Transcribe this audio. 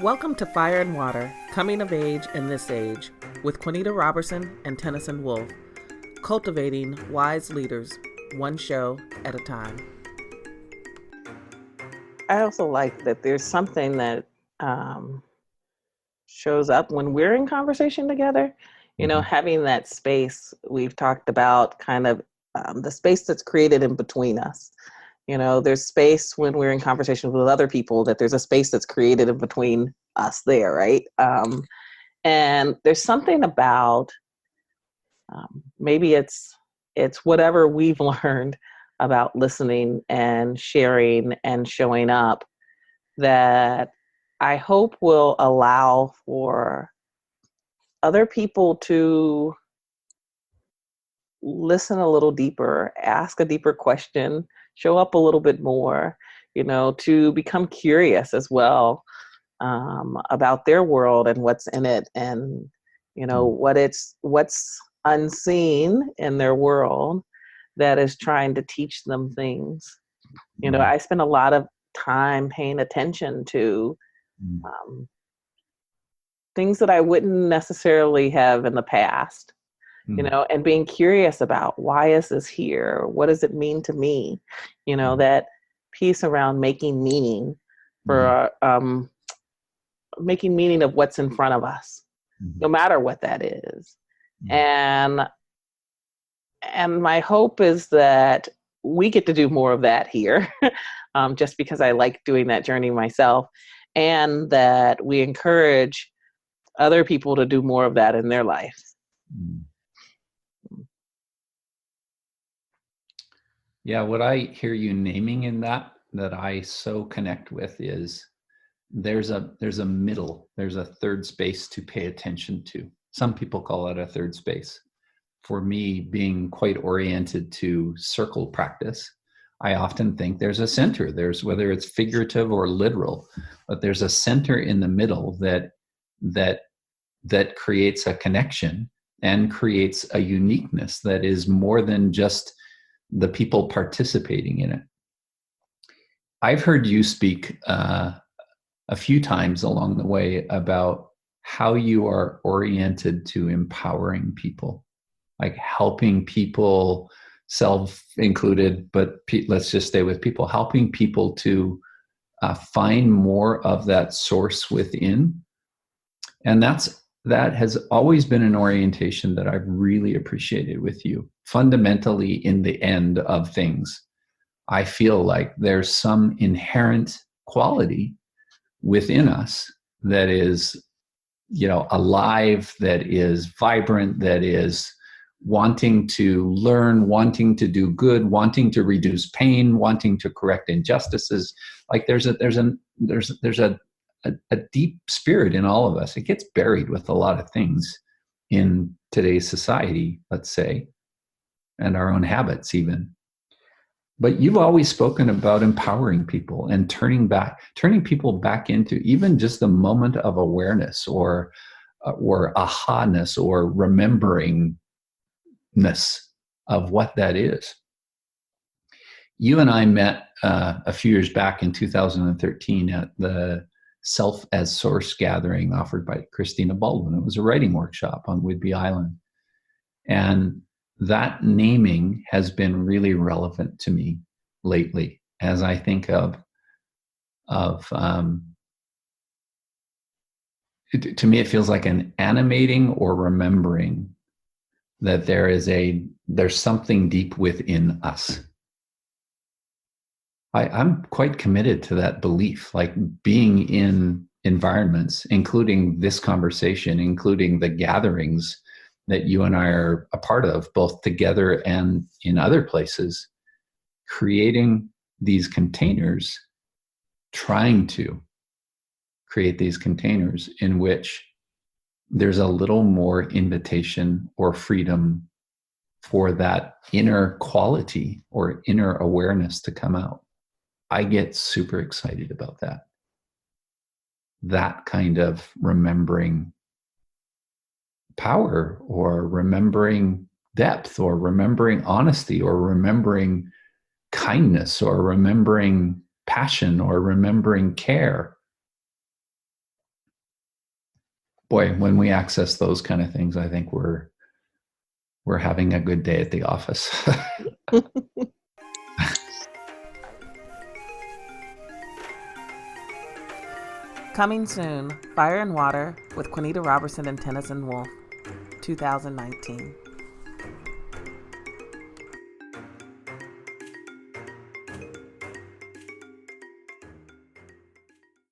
Welcome to Fire and Water, Coming of Age in This Age, with Quanita Roberson and Tenneson Woolf, cultivating wise leaders, one show at a time. I also like that there's something that shows up when we're in conversation together. You know, having that space we've talked about, kind of the space that's created in between us. You know, there's space when we're in conversation with other people, that there's a space that's created in between us there, right? And there's something about maybe it's whatever we've learned about listening and sharing and showing up that I hope will allow for other people to listen a little deeper, ask a deeper question, show up a little bit more, you know, to become curious as well about their world and what's in it, and you know what's unseen in their world that is trying to teach them things. You know, I spend a lot of time paying attention to things that I wouldn't necessarily have in the past, you know, and being curious about, why is this here? What does it mean to me? You know, that piece around making meaning for making meaning of what's in front of us, no matter what that is. And my hope is that we get to do more of that here, just because I like doing that journey myself, and that we encourage other people to do more of that in their life. Yeah, what I hear you naming in that I so connect with is there's a middle, there's a third space to pay attention to. Some people call it a third space. For me, being quite oriented to circle practice, I often think there's a center. There's, whether it's figurative or literal, but there's a center in the middle that creates a connection and creates a uniqueness that is more than just the people participating in it. I've heard you speak a few times along the way about how you are oriented to empowering people, like helping people, self included, but let's just stay with people, helping people to find more of that source within. And that has always been an orientation that I've really appreciated with you. Fundamentally, in the end of things, I feel like there's some inherent quality within us that is, you know, alive, that is vibrant, that is wanting to learn, wanting to do good, wanting to reduce pain, wanting to correct injustices. Like there's a deep spirit in all of us. It gets buried with a lot of things in today's society, let's say, and our own habits even. But you've always spoken about empowering people and turning people back into even just the moment of awareness or aha-ness or rememberingness of what that is. You and I met a few years back in 2013 at the Self as Source gathering offered by Christina Baldwin. It was a writing workshop on Whidbey Island. And that naming has been really relevant to me lately as I think to me, it feels like an animating or remembering that there's something deep within us. I'm quite committed to that belief, like being in environments, including this conversation, including the gatherings that you and I are a part of, both together and in other places, creating these containers, trying to create these containers in which there's a little more invitation or freedom for that inner quality or inner awareness to come out. I get super excited about that. That kind of remembering power, or remembering depth, or remembering honesty, or remembering kindness, or remembering passion, or remembering care. boy, when we access those kind of things, I think we're having a good day at the office. Coming soon, Fire and Water with Quanita, Roberson, and Tenneson, Woolf, 2019.